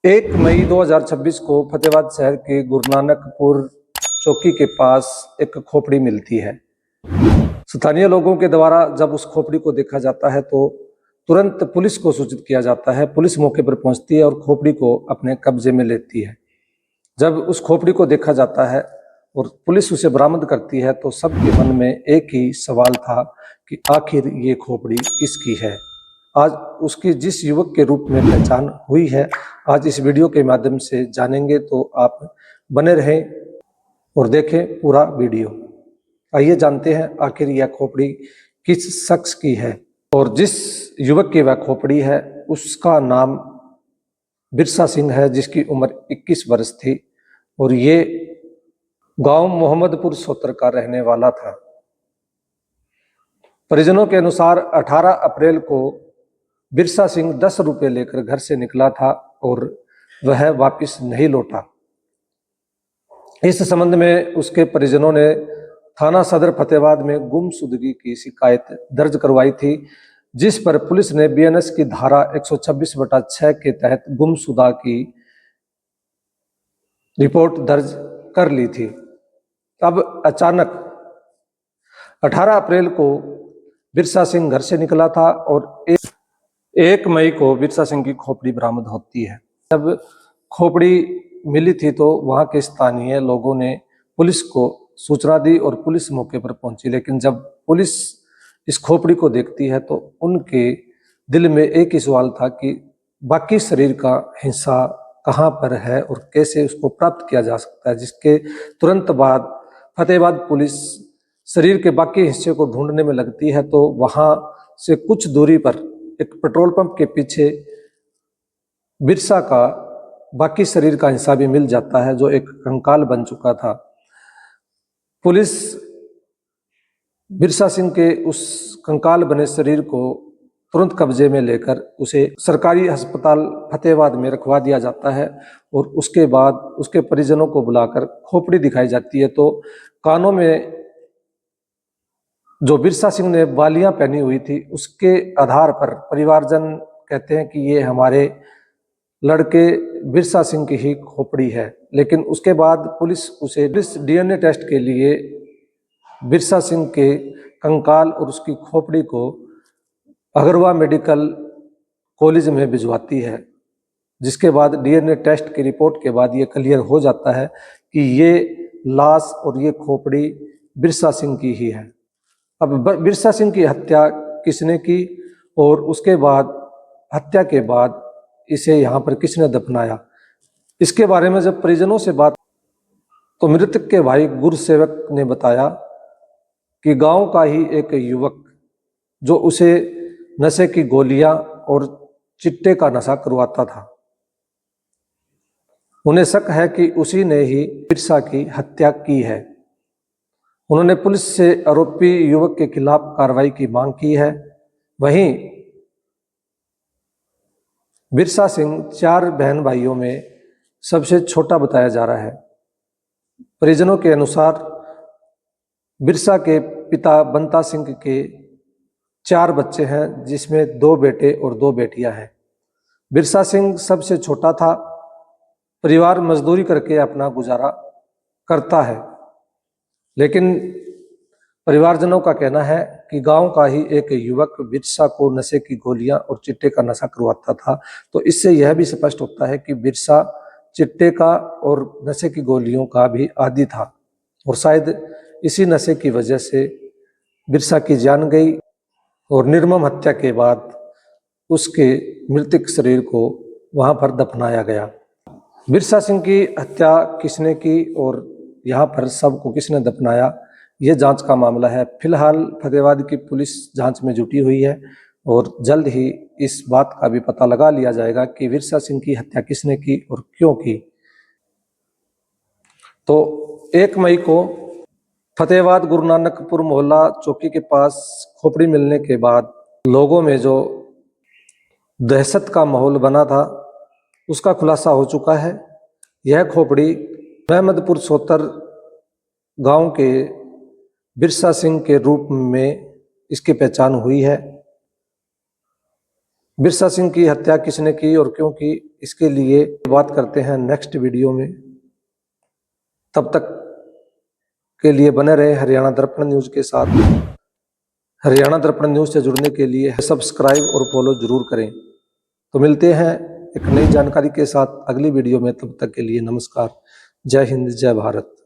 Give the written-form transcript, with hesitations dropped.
1 मई 2026 को फतेहाबाद शहर के गुरु नानकपुर चौकी के पास एक खोपड़ी मिलती है। स्थानीय लोगों के द्वारा जब उस खोपड़ी को देखा जाता है तो तुरंत पुलिस को सूचित किया जाता है। पुलिस मौके पर पहुंचती है और खोपड़ी को अपने कब्जे में लेती है। जब उस खोपड़ी को देखा जाता है और पुलिस उसे बरामद करती है तो सबके मन में एक ही सवाल था कि आखिर ये खोपड़ी किसकी है। आज उसकी जिस युवक के रूप में पहचान हुई है, आज इस वीडियो के माध्यम से जानेंगे, तो आप बने रहें और देखें पूरा वीडियो। आइए जानते हैं आखिर यह खोपड़ी किस शख्स की है। और जिस युवक की वह खोपड़ी है उसका नाम बिरसा सिंह है, जिसकी उम्र 21 वर्ष थी और ये गांव मोहम्मदपुर सोतर का रहने वाला था। परिजनों के अनुसार 18 अप्रैल को बिरसा सिंह 10 रुपये लेकर घर से निकला था और वह वापस नहीं लौटा। इस संबंध में उसके परिजनों ने थाना सदर फतेहाबाद में गुमशुदगी की शिकायत दर्ज करवाई थी, जिस पर पुलिस ने बीएनएस की धारा 126/6 के तहत गुमशुदा की रिपोर्ट दर्ज कर ली थी। अब अचानक 18 अप्रैल को बिरसा सिंह घर से निकला था और 1 मई को बिरसा सिंह की खोपड़ी बरामद होती है। जब खोपड़ी मिली थी तो वहां के स्थानीय लोगों ने पुलिस को सूचना दी और पुलिस मौके पर पहुंची, लेकिन जब पुलिस इस खोपड़ी को देखती है तो उनके दिल में एक ही सवाल था कि बाकी शरीर का हिस्सा कहाँ पर है और कैसे उसको प्राप्त किया जा सकता है। जिसके तुरंत बाद फतेहाबाद पुलिस शरीर के बाकी हिस्से को ढूंढने में लगती है तो वहां से कुछ दूरी पर एक पेट्रोल पंप के पीछे बिरसा का बाकी शरीर का हिस्सा भी मिल जाता है, जो एक कंकाल बन चुका था। पुलिस बिरसा सिंह के उस कंकाल बने शरीर को तुरंत कब्जे में लेकर उसे सरकारी अस्पताल फतेहाबाद में रखवा दिया जाता है और उसके बाद उसके परिजनों को बुलाकर खोपड़ी दिखाई जाती है तो कानों में जो बिरसा सिंह ने बालियां पहनी हुई थी उसके आधार पर परिवारजन कहते हैं कि ये हमारे लड़के बिरसा सिंह की ही खोपड़ी है। लेकिन उसके बाद पुलिस उसे डीएनए टेस्ट के लिए बिरसा सिंह के कंकाल और उसकी खोपड़ी को अगरवा मेडिकल कॉलेज में भिजवाती है, जिसके बाद डीएनए टेस्ट की रिपोर्ट के बाद ये क्लियर हो जाता है कि ये लाश और ये खोपड़ी बिरसा सिंह की ही है। अब बिरसा सिंह की हत्या किसने की और उसके बाद हत्या के बाद इसे यहाँ पर किसने दफनाया, इसके बारे में जब परिजनों से बात तो मृतक के भाई गुरसेवक ने बताया कि गांव का ही एक युवक जो उसे नशे की गोलियां और चिट्टे का नशा करवाता था, उन्हें शक है कि उसी ने ही बिरसा की हत्या की है। उन्होंने पुलिस से आरोपी युवक के खिलाफ कार्रवाई की मांग की है। वहीं बिरसा सिंह 4 बहन भाइयों में सबसे छोटा बताया जा रहा है। परिजनों के अनुसार बिरसा के पिता बंता सिंह के 4 बच्चे हैं, जिसमें 2 बेटे और 2 बेटियां हैं। बिरसा सिंह सबसे छोटा था। परिवार मजदूरी करके अपना गुजारा करता है, लेकिन परिवारजनों का कहना है कि गांव का ही एक युवक बिरसा को नशे की गोलियां और चिट्टे का नशा करवाता था। तो इससे यह भी स्पष्ट होता है कि बिरसा चिट्टे का और नशे की गोलियों का भी आदी था और शायद इसी नशे की वजह से बिरसा की जान गई और निर्मम हत्या के बाद उसके मृतक शरीर को वहां पर दफनाया गया। बिरसा सिंह की हत्या किसने की और यहाँ पर शव को किसने दफनाया, ये जांच का मामला है। फिलहाल फतेहाबाद की पुलिस जांच में जुटी हुई है और जल्द ही इस बात का भी पता लगा लिया जाएगा कि बिरसा सिंह की हत्या किसने की और क्यों की। तो 1 मई को फतेहाबाद गुरु नानकपुर मोहल्ला चौकी के पास खोपड़ी मिलने के बाद लोगों में जो दहशत का माहौल बना था उसका खुलासा हो चुका है। यह खोपड़ी मोहम्मदपुर सोतर गांव के बिरसा सिंह के रूप में इसकी पहचान हुई है। बिरसा सिंह की हत्या किसने की और क्यों की, इसके लिए बात करते हैं नेक्स्ट वीडियो में। तब तक के लिए बने रहे हरियाणा दर्पण न्यूज के साथ। हरियाणा दर्पण न्यूज से जुड़ने के लिए सब्सक्राइब और फॉलो जरूर करें। तो मिलते हैं एक नई जानकारी के साथ अगली वीडियो में। तब तक के लिए नमस्कार। जय हिंद, जय भारत।